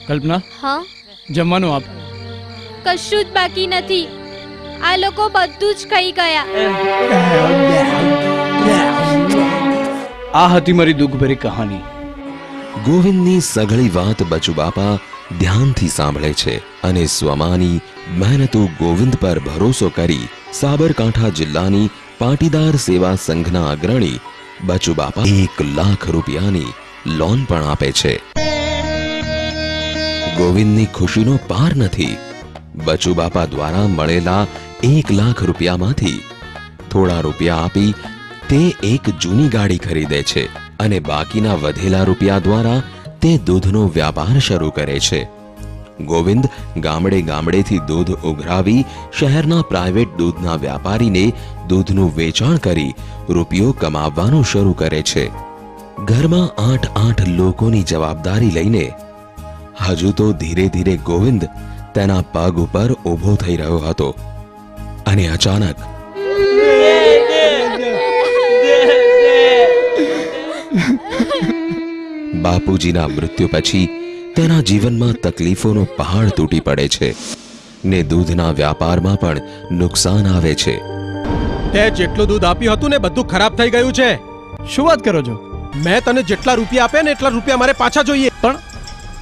કલ્પના, હા જમવાનું આપ. કશું જ બાકી નથી. આ લોકો બધું જ ખાઈ ગયા. આ હતી મારી દુઃખભરી કહાની. ગોવિંદની સઘળી વાત બચુબાપા ધ્યાનથી સાંભળે છે અને સ્વમાની મહેનતુ ગોવિંદ પર ભરોસો કરી સાબરકાંઠા જિલ્લાની પાટીદાર સેવા સંઘના અગ્રણી બચુબાપા 1 લાખ રૂપિયાની લોન પણ આપે છે. ગોવિંદની ખુશીનો પાર નથી. બચુબાપા દ્વારા મળેલા 1 લાખ રૂપિયામાંથી થોડા રૂપિયા આપી તે એક જૂની ગાડી ખરીદે છે અને બાકીના વધેલા રૂપિયા દ્વારા તે દૂધનો વ્યાપાર શરૂ કરે છે. ગોવિંદ ગામડે ગામડેથી દૂધ ઉઘરાવી શહેરના પ્રાઇવેટ દૂધના વ્યાપારીને દૂધનું વેચાણ કરી રૂપિયો કમાવવાનું શરૂ કરે છે. ઘરમાં 8 લોકોની જવાબદારી લઈને હજુ તો ધીરે ધીરે ગોવિંદ તેના પગ ઉપર ઊભો થઈ રહ્યો હતો અને અચાનક બાપુજીના મૃત્યુ પછી તેના જીવનમાં તકલીફોનો પહાડ તૂટી પડે છે ને દૂધના વ્યાપારમાં પણ નુકસાન આવે છે. તે જેટલું દૂધ આપ્યું હતું ને બધું ખરાબ થઈ ગયું છે. શું વાત કરો છો? મેં તને જેટલા રૂપિયા આપ્યા ને એટલા રૂપિયા મારે પાછા જોઈએ. પણ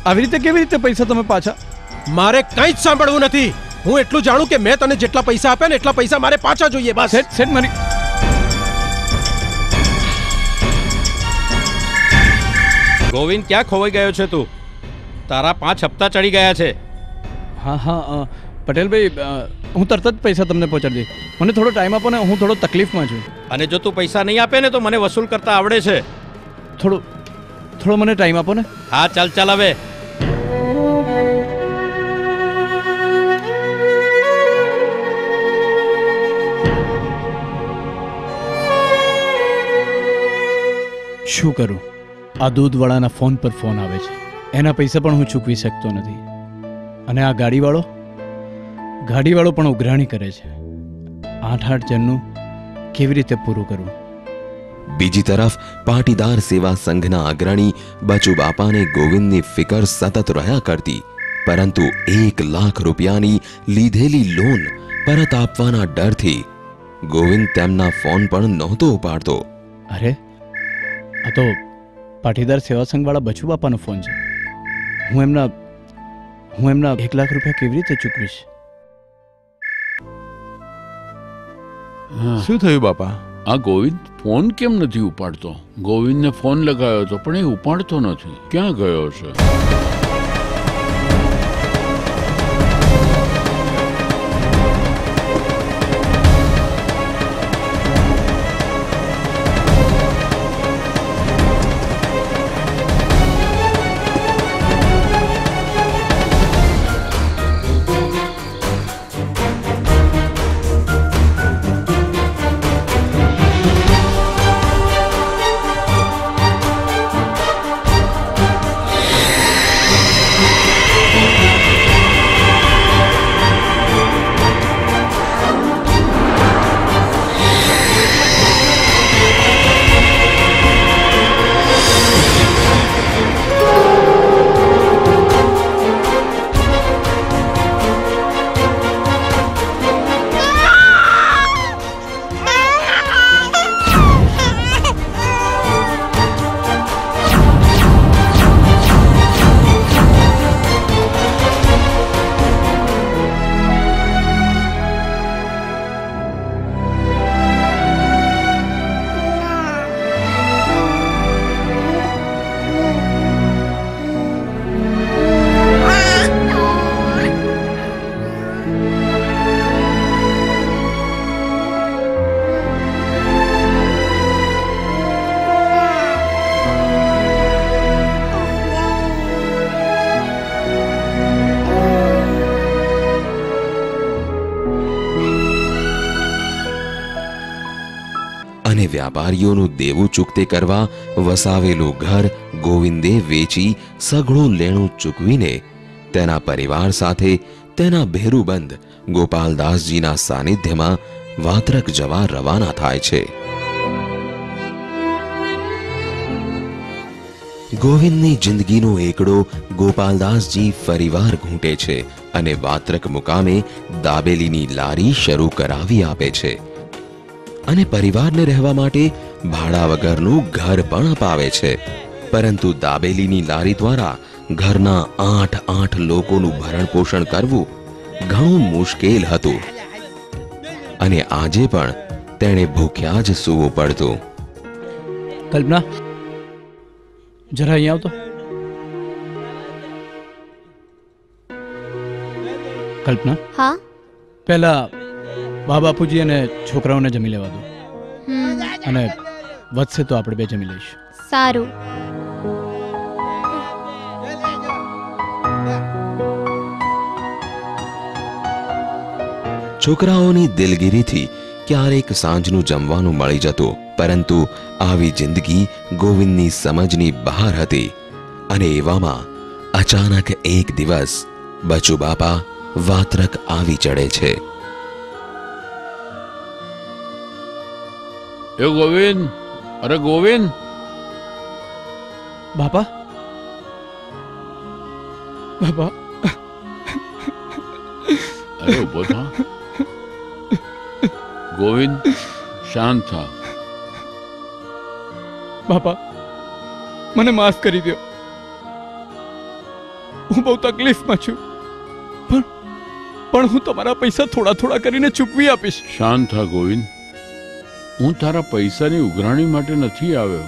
આવી રીતે કેવી રીતે પૈસા તમે પાછા? મારે કંઈ જ સાંભળવું નથી. હું એટલું જાણું કે મેં તને જેટલા પૈસા આપ્યા ને એટલા પૈસા મારે પાછા જોઈએ. બસ. સેટ મારી ગોવિંદ, ક્યાં ખોવાઈ ગયો છે તું? તારા 5 હપ્તા ચડી ગયા છે. હા પટેલભાઈ, હું તરત જ પૈસા તમને પહોંચાડી દઈશ. મને થોડો ટાઈમ આપો ને, હું થોડો તકલીફમાં છું. અને જો તું પૈસા નહીં આપે ને તો મને વસૂલ કરતા આવડે છે. થોડો મને ટાઈમ આપો ને. હા, ચાલ હવે. શું કરું? આ દૂધવાળાના ફોન પર ફોન આવે છે. એના પૈસા પણ હું ચૂકવી શકતો નથી. અને આ ગાડીવાળો પણ ઉઘરાણી કરે છે. 8 જણનું કેવી રીતે પૂરું કરવું? બીજી તરફ પાટીદાર સેવા સંઘના અગ્રણી બચુબાપાને ગોવિંદની ફિકર સતત રહ્યા કરતી, પરંતુ 1 લાખ રૂપિયાની લીધેલી લોન પરત આપવાના ડરથી ગોવિંદ તેમના ફોન પણ નહોતો ઉપાડતો. અરે, આ તો પાટીદાર સેવા સંઘવાળા બચુબાપાનો ફોન છે. હું એમના 1 લાખ રૂપિયા કેવી રીતે ચૂકવીશ? શું થયું બાપા? આ ગોવિંદ ફોન કેમ નથી ઉપાડતો? ગોવિંદને ફોન લગાવ્યો હતો પણ એ ઉપાડતો નથી. ક્યાં ગયો છે? અને વ્યાપારીઓનું દેવું ચૂકતે કરવા વસાવેલું ઘર ગોવિંદે વેચી સઘળું લેણું ચૂકવીને તેના પરિવાર સાથે તેના ભેરુબંધ ગોપાલદાસજીના સાનિધ્યમાં વાત્રક જવા રવાના થાય છે. ગોવિંદની જિંદગીનો એકડો ગોપાલદાસજી ફરીવાર ઘૂંટે છે અને વાત્રક મુકામે દાબેલીની લારી શરૂ કરાવી આપે છે અને પરિવારને રહેવા માટે ભાડા વગરનું ઘર પણ અપાવે છે. પરંતુ દાબેલીની લારી દ્વારા ઘરના 8 લોકોનું ભરણ પોષણ કરવું ઘણું મુશ્કેલ હતું અને આજે પણ તેણે ભૂખ્યા જ સૂવું પડતું. કલ્પના, જરા અહીં આવતો. કલ્પના, હા. પહેલા બા બાપુજી અને છોકરાઓને જમી લેવા દો, અને વધશે તો આપણે બે જમી લઈશું. સારું. છોકરાઓની દિલગીરીથી ક્યારેક સાંજનું જમવાનું મળી જતું, પરંતુ આવી જિંદગી ગોવિંદની સમજની બહાર હતી. અને એવામાં અચાનક એક દિવસ બચુ બાપા વાત્રક આવી ચડે છે. એ ગોવિંદ, અરે ગોવિંદ, બાપા, બાપા, અરે ઉભો થા. ગોવિંદ, શાંત થા. બાપા, મને માફ કરી દો. હું બહુ તકલીફમાં છું, પણ હું તમારા પૈસા થોડા થોડા કરીને ચૂકવી આપીશ. શાંત થા ગોવિંદ. હું તારા પૈસાની ઉઘરાણી માટે નથી આવ્યો.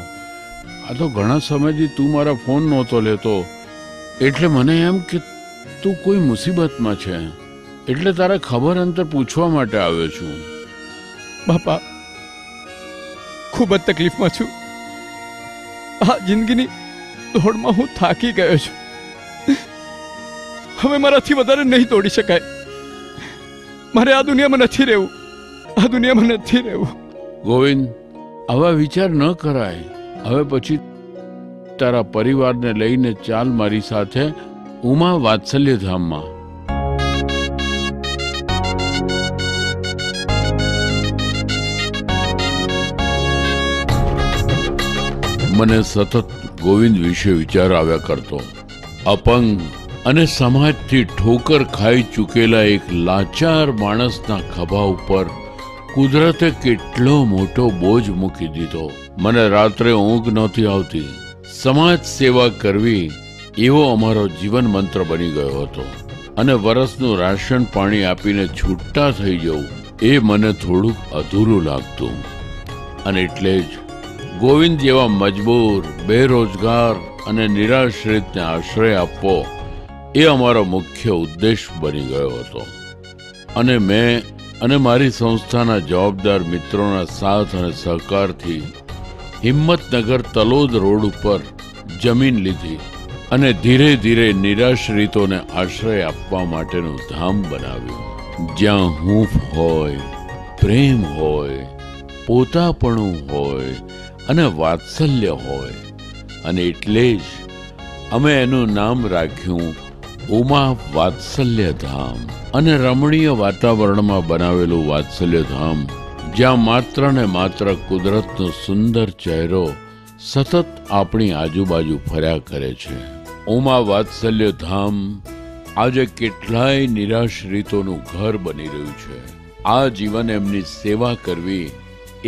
આ તો ઘણા સમયથી તું મારા ફોન નહોતો લેતો, એટલે મને એમ કે તું કોઈ મુસીબતમાં છે, એટલે તારા ખબર અંતર પૂછવા માટે આવ્યો છું. બાપા, ખૂબ જ તકલીફમાં છું. આ જિંદગીની દોડમાં હું થાકી ગયો છું. હવે મારાથી વધારે નહીં દોડી શકાય. મારે આ દુનિયામાં નથી રહેવું. આ દુનિયામાં નથી રહેવું. ગોવિંદ, આવા વિચાર ન કરાય. હવે પછી તારા પરિવારને લઈને ચાલ મારી સાથે ઉમા વાત્સલ્ય ધામમાં. મને સતત ગોવિંદ વિશે વિચાર આવ્યા કરતો. અપંગ અને સમાજથી ઠોકર ખાઈ ચૂકેલા એક લાચાર માણસના ખભા ઉપર કુદરતે કેટલો મોટો બોજ મૂકી દીધો. મને રાત્રે ઊંઘ નહોતી આવતી. સમાજ સેવા કરવી એવો અમારો જીવન મંત્ર બની ગયો હતો, અને વરસનું રાશન પાણી આપીને છૂટા થઈ જવું એ મને થોડુંક અધૂરું લાગતું. અને એટલે જ ગોવિંદ જેવા મજબૂર, બેરોજગાર અને નિરાશ્રિતને આશ્રય આપવો એ અમારો મુખ્ય ઉદ્દેશ બની ગયો હતો. અને મેં અને મારી સંસ્થાના જવાબદાર મિત્રોના સાથ અને સહકારથી હિંમતનગર તલોદ રોડ ઉપર જમીન લીધી અને ધીરે ધીરે નિરાશ્રિતોને આશ્રય આપવા માટેનું ધામ બનાવ્યું, જ્યાં હૂંફ હોય, પ્રેમ હોય, પોતાપણું હોય અને વાત્સલ્ય હોય. અને એટલે જ અમે એનું નામ રાખ્યું ઉમા વાત્સલ્ય ધામ. અને રમણીય વાતાવરણમાં બનાવેલું વાત્સલ્ય ધામ, જ્યાં માત્ર ને માત્ર કુદરતનો સુંદર ચહેરો સતત આપણી આજુબાજુ ફર્યા કરે છે. ઉમા વાત્સલ્ય ધામ આજે કેટલાય નિરાશ્રિતોનું ઘર બની રહ્યું છે. આ જીવન એમની સેવા કરવી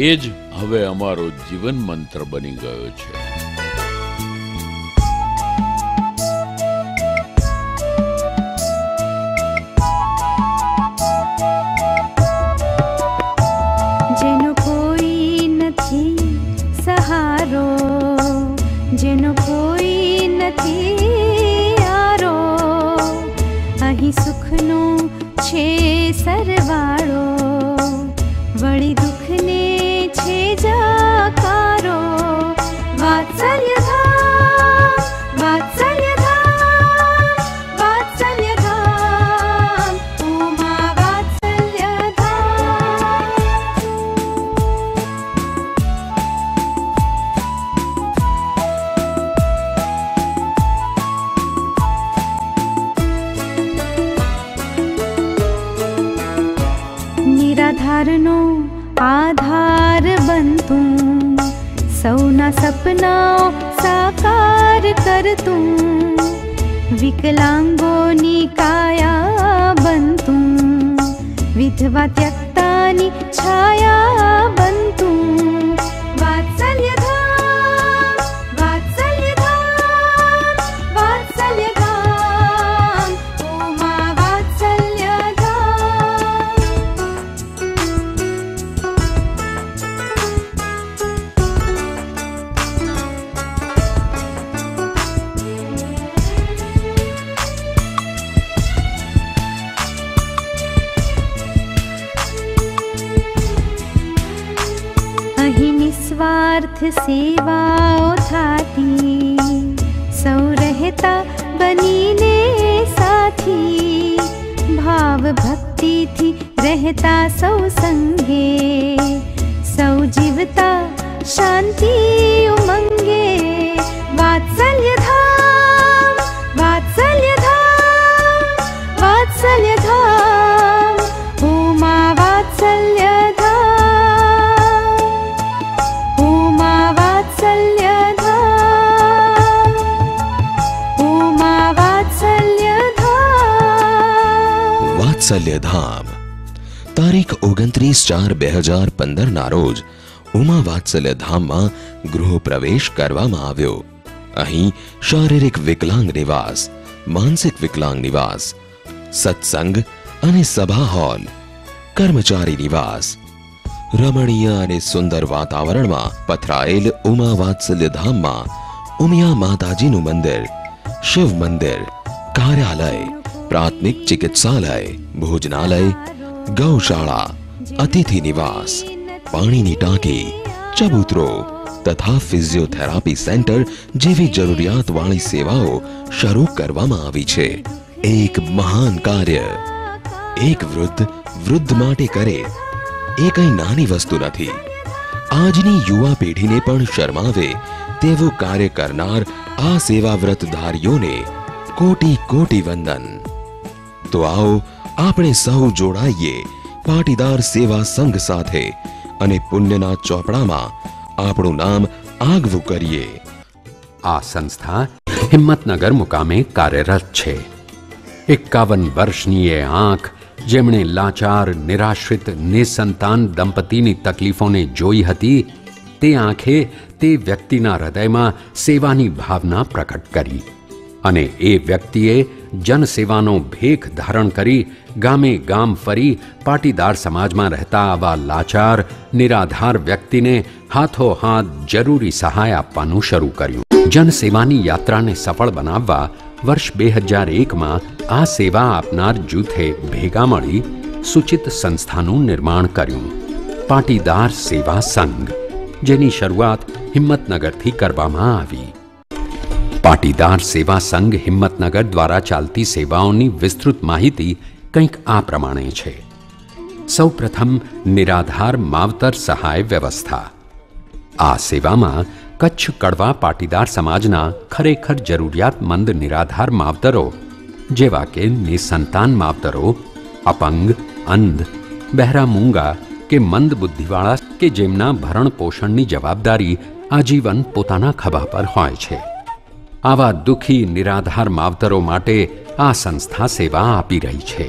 એ જ હવે અમારો જીવન મંત્ર બની ગયો છે. જેનો કોઈ નથી સહારો, જેનો કોઈ નથી આરો, અહીં સુખનો છે સરવાળો, વળી દુઃખને છે જાકારો. વાત્સલ્ય ધામ, વાત્સલ્ય ધામ, વાત્સલ્ય ધામ, ઉમા વાત્સલ્ય ધામ. સંસારનો આધાર બનતું, સૌના સપનાઓ સાકાર કરતું, વિકલાંગોની કાયા બનતું, વિધવા ત્યક્તાની છાયા બનતું. વાત્સલ્યધામ, વાત્સલ્યધામ, વાત્સલ્યધામ, ઉમા વાત્સલ્યધામ. અહીં નિસ્વાર્થ સેવાઓ થાતી, સૌ રહેતા બનીને સાથી, ભાવ ભક્તિથી રહેતા સૌ સંગે, સૌ જીવતા શાંતિ ઉમંગે. વાત્સલ્યધામ, વાત્સલ્યધામ, વાત્સલ્યધામ, ઉમા વાત્સલ્યધામ, ઉમા વાત્સલ્યધામ, ઉમા વાત્સલ્યધામ. વાત્સલ્યધામ તારીખ 29/4/2015 રોજ ઉમા વાત્સલ્યધામમાં ગૃહ પ્રવેશ કરવામાં આવ્યો. અહીં શારીરિક વિકલાંગ નિવાસ, માનસિક વિકલાંગ નિવાસ, સત્સંગ અને સભા હોલ, કર્મચારી નિવાસ, રમણીય અને સુંદર વાતાવરણમાં પથરાયેલ ઉમા વાત્સલ્યધામમાં ઉમિયા માતાજીનું મંદિર, શિવ મંદિર, કાર્યાલય, પ્રાથમિક ચિકિત્સાલય, ભોજનાલય, ગૌશાળા, અતિથિ નિવાસ, પાણીની ટાંકી, ચબૂતરો તથા ફિઝિયોથેરાપી સેન્ટર જેવી જરૂરિયાતવાળી સેવાઓ શરૂ કરવામાં આવી છે. એક મહાન કાર્ય એક વૃદ્ધ માટે કરે એ કઈ નાની વસ્તુ નથી. આજની યુવા પેઢીને પણ શરમાવે તેવું કાર્ય કરનાર આ સેવાવ્રતધારીઓને કોટી કોટી વંદન. તો આવો આપણે સૌ જોડાઈએ પાટીદાર સેવા સંઘ સાથે અને પુણ્યના ચોપડામાં આપણું નામ આગવું કરીએ. આ સંસ્થા હિંમતનગર મુકામે કાર્યરત છે. 51 વર્ષની એ આંખ જેમણે લાચાર, નિરાશ્રિત, નિસંતાન દંપતીની તકલીફોને જોઈ હતી, તે આંખે તે વ્યક્તિના હૃદયમાં સેવાની ભાવના પ્રકટ કરી અને એ વ્યક્તિએ જનસેવાનો ભેખ ધારણ કરી ગામે ગામ ફરી પાટીદાર સમાજમાં રહેતા આવા લાચાર, નિરાધાર વ્યક્તિને હાથોહાથ જરૂરી સહાય આપવાનું શરૂ કર્યું. જનસેવાની યાત્રાને સફળ બનાવવા વર્ષ 2001માં આ સેવા આપનાર જૂથે ભેગા મળી સૂચિત સંસ્થાનું નિર્માણ કર્યું, પાટીદાર સેવા સંઘ, જેની શરૂઆત હિંમતનગરથી કરવામાં આવી. પાટીદાર સેવા સંઘ હિંમતનગર દ્વારા ચાલતી સેવાઓની વિસ્તૃત માહિતી કંઈક આ પ્રમાણે છે. સૌપ્રથમ નિરાધાર માવતર સહાય વ્યવસ્થા. આ સેવામાં કચ્છ કડવા પાટીદાર સમાજના ખરેખર જરૂરિયાતમંદ નિરાધાર માવતરો જેવા કે નિસંતાન માવતરો, અપંગ, અંધ, બહેરા મૂંગા કે મંદ બુદ્ધિવાળા કે જેમના ભરણ પોષણની જવાબદારી આજીવન પોતાના ખભા પર હોય છે, આવા દુઃખી નિરાધાર માવતરો માટે આ સંસ્થા સેવા આપી રહી છે.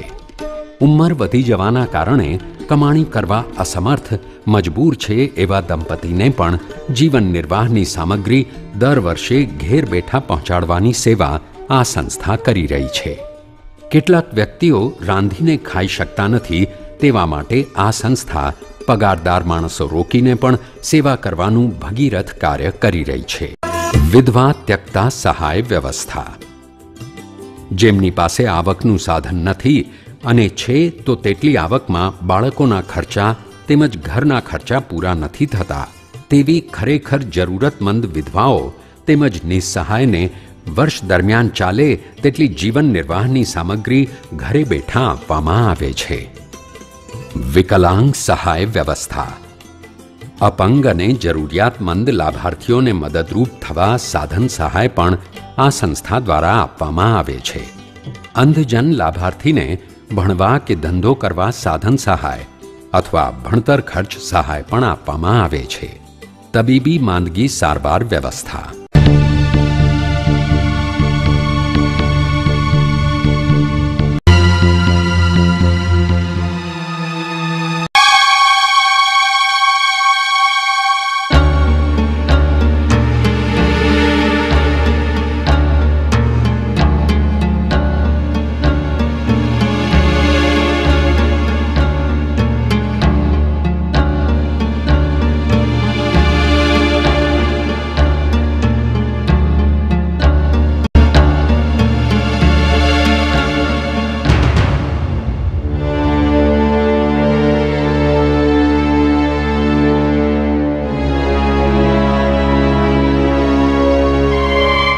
ઉંમર વધી જવાના કારણે કમાણી કરવા અસમર્થ, મજબૂર છે એવા દંપતીને પણ જીવન નિર્વાહની સામગ્રી દર વર્ષે ઘેર બેઠા પહોંચાડવાની સેવા આ સંસ્થા કરી રહી છે. કેટલાક વ્યક્તિઓ રાંધીને ખાઈ શકતા નથી, તેવા માટે આ સંસ્થા પગારદાર માણસો રોકીને પણ સેવા કરવાનું ભગીરથ કાર્ય કરી રહી છે. વિધવા ત્યક્તા સહાય વ્યવસ્થા. જેમની પાસે આવકનું સાધન નથી અને છે તો તેટલી આવકમાં બાળકોના ખર્ચા તેમજ ઘરના ખર્ચા પૂરા નથી થતા, તેવી ખરેખર જરૂરતમંદ વિધવાઓ તેમજ નિસહાયને વર્ષ દરમિયાન ચાલે તેટલી જીવન નિર્વાહની સામગ્રી ઘરે બેઠા આપવામાં આવે છે. વિકલાંગ સહાય વ્યવસ્થા. અપંગ અને જરૂરિયાતમંદ લાભાર્થીઓને મદદરૂપ થવા સાધન સહાય પણ આ સંસ્થા દ્વારા આપવામાં આવે છે. અંધજન લાભાર્થીને ભણવા કે ધંધો કરવા સાધન સહાય, અથવા ભણતર ખર્ચ સહાય પણ આપવામાં આવે છે. તબીબી માંદગી સારવાર વ્યવસ્થા.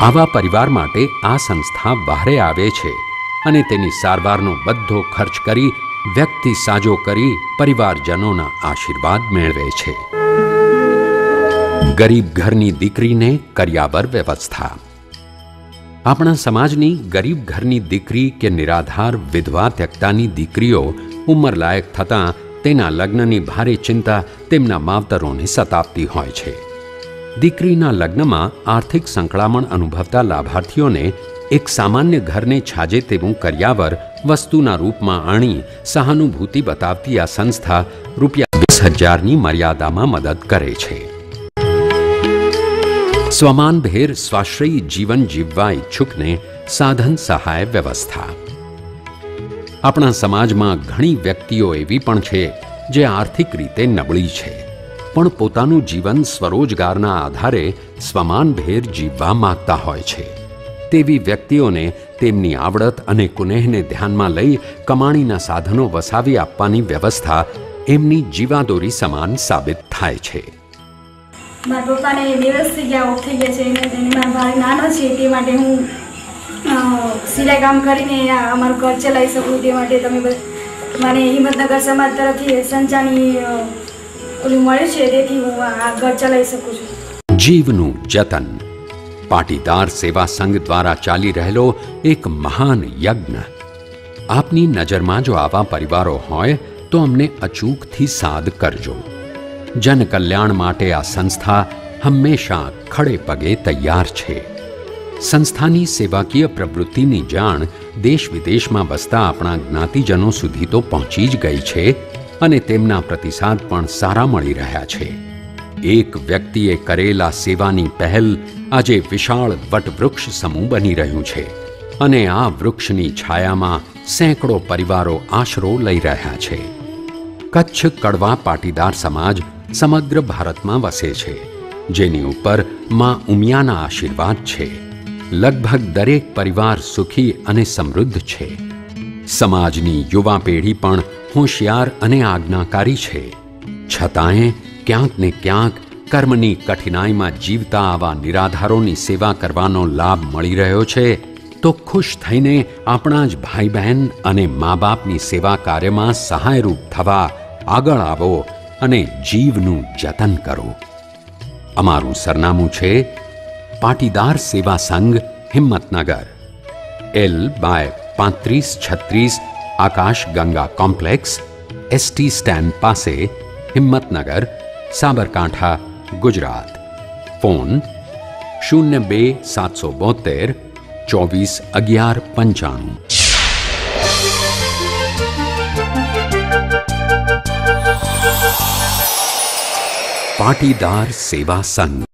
આવા પરિવાર માટે આ સંસ્થા બહારે આવે છે અને તેની સારવારનો બધો ખર્ચ કરી વ્યક્તિ સાજો કરી પરિવારજનોના આશીર્વાદ મેળવે છે. ગરીબ ઘરની દીકરીને કરિયાવર વ્યવસ્થા. આપણા સમાજની ગરીબ ઘરની દીકરી કે નિરાધાર વિધવા ત્યક્તાની દીકરીઓ ઉંમરલાયક થતાં તેના લગ્નની ભારે ચિંતા તેમના માવતરોને સતાવતી હોય છે. દીકરીના લગ્નમાં આર્થિક સંકળામણ અનુભવતા લાભાર્થીઓને એક સામાન્ય ઘરને છાજે તેવું કરિયાવર વસ્તુના રૂપમાં આણી સહાનુભૂતિ બતાવતી આ સંસ્થા ₹20,000ની મર્યાદામાં મદદ કરે છે. સ્વમાનભેર સ્વાશ્રયી જીવન જીવવા ઈચ્છુકને સાધન સહાય વ્યવસ્થા. આપણા સમાજમાં ઘણી વ્યક્તિઓ એવી પણ છે જે આર્થિક રીતે નબળી છે, પણ પોતાનું જીવન સ્વરોજગારના આધારે સ્વમાનભેર જીવવા માંગતા હોય છે. તેવી વ્યક્તિઓને તેમની આવડત અને કુનેહને ધ્યાનમાં લઈ કમાણીના સાધનો વસાવી આપવાની વ્યવસ્થા એમની જીવાદોરી સમાન સાબિત થાય છે. મારા પપ્પાને 2 વર્ષ થઈ ગયા ઓફ થઈ ગયા છે અને મારો ભાઈ નાનો છે, તે માટે હું સિલાઈ કામ કરીને અમારું ઘર ચલાવી શકું તે માટે તમે મને હિંમતનગર સમાજ તરફથી સંચાની ઓલું મળ્યું છે, તેથી હું આ ઘર ચલાવી શકું છું. જીવનું જતન. પાટીદાર સેવા સંઘ દ્વારા ચાલી રહેલો એક મહાન યજ્ઞ. આપની નજરમાં જો આવા પરિવારો હોય તો અમને અચૂકથી સાદ કરજો. જનકલ્યાણ માટે આ સંસ્થા હંમેશા ખડે પગે તૈયાર છે. સંસ્થાની સેવાકીય પ્રવૃત્તિની જાણ દેશ વિદેશમાં વસતા આપણા જ્ઞાતિજનો સુધી તો પહોંચી જ ગઈ છે અને તેમના પ્રતિસાદ પણ સારા મળી રહ્યા છે. એક વ્યક્તિએ કરેલા સેવાની પહેલ આજે વિશાળ વટવૃક્ષ સમૂહ બની રહ્યું છે અને આ વૃક્ષની છાયામાં સેંકડો પરિવારો આશરો લઈ રહ્યા છે. કચ્છ કડવા પાટીદાર સમાજ સમગ્ર ભારતમાં વસે છે, જેની ઉપર માં ઉમિયાના આશીર્વાદ છે. લગભગ દરેક પરિવાર સુખી અને સમૃદ્ધ છે. સમાજની યુવા પેઢી પણ હોશિયાર અને આજ્ઞાકારી છે. છતાંય ક્યાંક ને ક્યાંક કર્મની કઠિનાઈમાં જીવતા આવા નિરાધારોની સેવા કરવાનો લાભ મળી રહ્યો છે તો ખુશ થઈને આપણા જ ભાઈ બહેન અને મા બાપની સેવા કાર્યમાં સહાયરૂપ થવા આગળ આવો અને જીવનું જતન કરો. અમારું સરનામું છે પાટીદાર સેવા સંઘ, હિંમતનગર, L/3536 આકાશ ગંગા કોમ્પ્લેક્સ, ST સ્ટેન્ડ પાસે, હિંમતનગર, સાબરકાંઠા, ગુજરાત. ફોન 02-772 24 11 95. પાટીદાર સેવા સંઘ.